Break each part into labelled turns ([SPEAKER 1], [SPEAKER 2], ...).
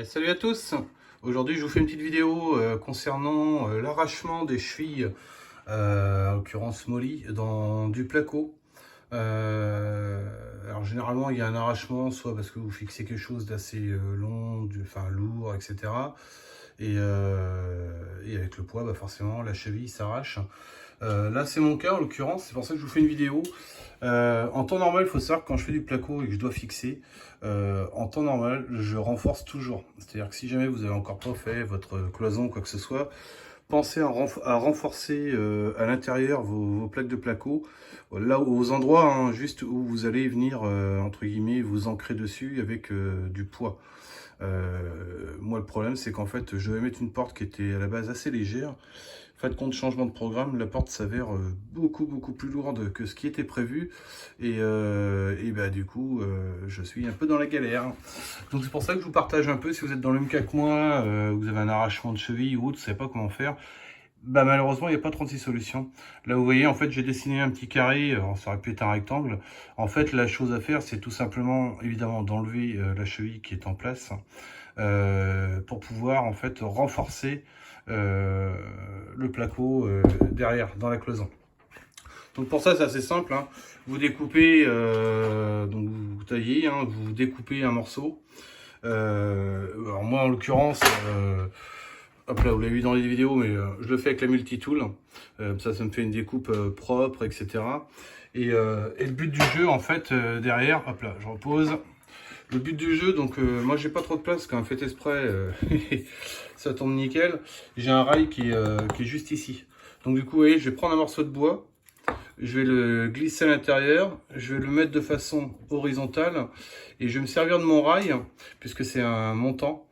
[SPEAKER 1] Salut à tous. Aujourd'hui je vous fais une petite vidéo concernant l'arrachement des chevilles, en l'occurrence molly, dans du placo. Alors généralement il y a un arrachement soit parce que vous fixez quelque chose d'assez long, enfin lourd, etc. Et avec le poids, forcément la cheville s'arrache. Là c'est mon cas en l'occurrence, c'est pour ça que je vous fais une vidéo. En temps normal, il faut savoir que quand je fais du placo et que je dois fixer, en temps normal, je renforce toujours. C'est-à-dire que si jamais vous avez encore pas fait votre cloison ou quoi que ce soit, pensez à renforcer à l'intérieur vos plaques de placo, là aux endroits juste où vous allez venir, entre guillemets, vous ancrer dessus avec du poids. Moi, le problème, c'est qu'en fait, je vais mettre une porte qui était à la base assez légère. En fait, compte changement de programme, la porte s'avère beaucoup plus lourde que ce qui était prévu. Du coup, je suis un peu dans la galère. Donc c'est pour ça que je vous partage un peu, si vous êtes dans le même cas que moi, vous avez un arrachement de cheville ou autre, vous ne savez pas comment faire. Malheureusement, il n'y a pas 36 solutions. Là, vous voyez, en fait, j'ai dessiné un petit carré, ça aurait pu être un rectangle. En fait, la chose à faire, c'est tout simplement, évidemment, d'enlever la cheville qui est en place pour pouvoir, en fait, renforcer le placo derrière, dans la cloison. Donc pour ça, c'est assez simple. Vous découpez, donc vous taillez, vous découpez un morceau. Alors moi, en l'occurrence... hop là, vous l'avez vu dans les vidéos, mais je le fais avec la multitool. Ça me fait une découpe propre, etc. Et le but du jeu, en fait, derrière, hop là, je repose. Le but du jeu, donc moi j'ai pas trop de place, quand fait exprès, ça tourne nickel. J'ai un rail qui est juste ici. Donc du coup, vous voyez, je vais prendre un morceau de bois, je vais le glisser à l'intérieur, je vais le mettre de façon horizontale et je vais me servir de mon rail, puisque c'est un montant,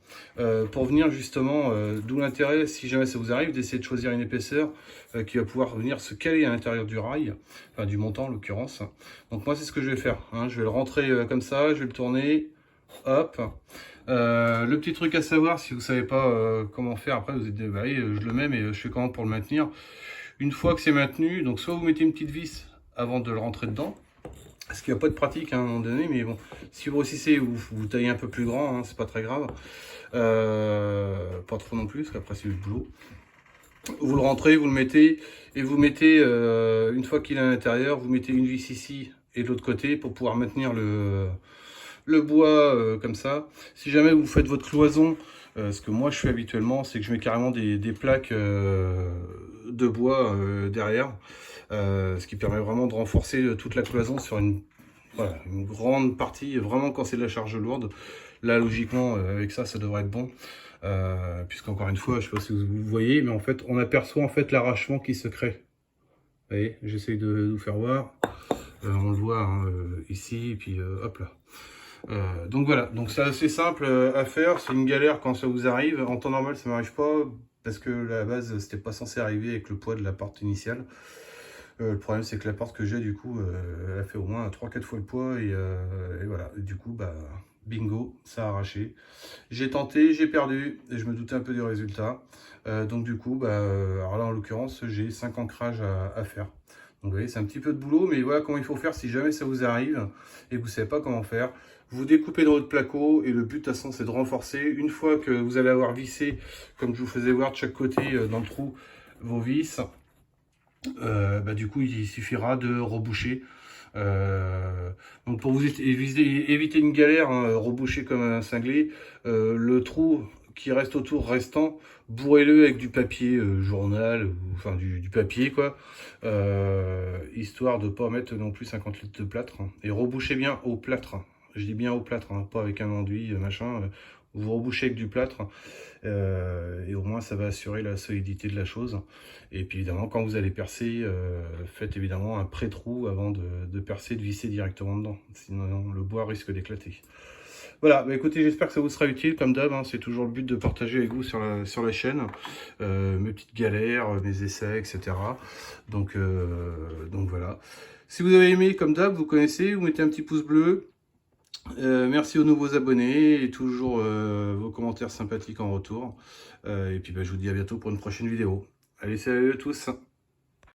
[SPEAKER 1] pour venir justement, d'où l'intérêt, si jamais ça vous arrive, d'essayer de choisir une épaisseur qui va pouvoir venir se caler à l'intérieur du rail, enfin du montant en l'occurrence. Donc moi c'est ce que je vais faire, je vais le rentrer comme ça, je vais le tourner, hop. Le petit truc à savoir, si vous savez pas comment faire, après vous êtes dit, bah, je le mets, mais je fais comment pour le maintenir. Une fois que c'est maintenu, donc soit vous mettez une petite vis avant de le rentrer dedans, parce qu'il n'y a pas de pratique à un moment donné, mais bon, si vous grossissez ou vous taillez un peu plus grand, c'est pas très grave. Pas trop non plus, parce qu'après c'est du boulot. Vous le rentrez, vous le mettez, et vous mettez, une fois qu'il est à l'intérieur, vous mettez une vis ici et de l'autre côté pour pouvoir maintenir le bois comme ça. Si jamais vous faites votre cloison, ce que moi je fais habituellement, c'est que je mets carrément des plaques de bois derrière, ce qui permet vraiment de renforcer toute la cloison sur voilà, une grande partie, vraiment quand c'est de la charge lourde. Là logiquement avec ça devrait être bon, puisqu'encore une fois, je sais pas si vous voyez, mais en fait on aperçoit en fait l'arrachement qui se crée. Vous voyez, j'essaye de vous faire voir, on le voit ici, et puis hop là. Donc voilà, donc c'est assez simple à faire, c'est une galère quand ça vous arrive. En temps normal ça m'arrive pas, parce que à la base c'était pas censé arriver avec le poids de la porte initiale. Le problème c'est que la porte que j'ai du coup, elle a fait au moins 3-4 fois le poids, et voilà, et du coup bingo, ça a arraché. J'ai tenté, j'ai perdu, et je me doutais un peu du résultat. Donc du coup, alors là en l'occurrence j'ai 5 ancrages à faire. Donc vous voyez, c'est un petit peu de boulot, mais voilà comment il faut faire si jamais ça vous arrive et que vous ne savez pas comment faire. Vous découpez dans votre placo, et le but de toute façon c'est de renforcer. Une fois que vous allez avoir vissé, comme je vous faisais voir de chaque côté dans le trou, vos vis, du coup il suffira de reboucher. Donc pour vous éviter une galère, reboucher comme un cinglé, le trou qui reste autour restant, bourrez-le avec du papier journal, ou enfin du papier quoi, histoire de pas mettre non plus 50 litres de plâtre, et rebouchez bien au plâtre. Je dis bien au plâtre, pas avec un enduit machin. Vous rebouchez avec du plâtre, et au moins ça va assurer la solidité de la chose. Et puis évidemment quand vous allez percer, faites évidemment un pré-trou avant de percer, de visser directement dedans, sinon le bois risque d'éclater. Voilà, écoutez, j'espère que ça vous sera utile, comme d'hab, c'est toujours le but de partager avec vous sur la chaîne, mes petites galères, mes essais, etc. Donc voilà. Si vous avez aimé, comme d'hab, vous connaissez, vous mettez un petit pouce bleu. Merci aux nouveaux abonnés, et toujours vos commentaires sympathiques en retour. Et puis je vous dis à bientôt pour une prochaine vidéo. Allez, salut à tous!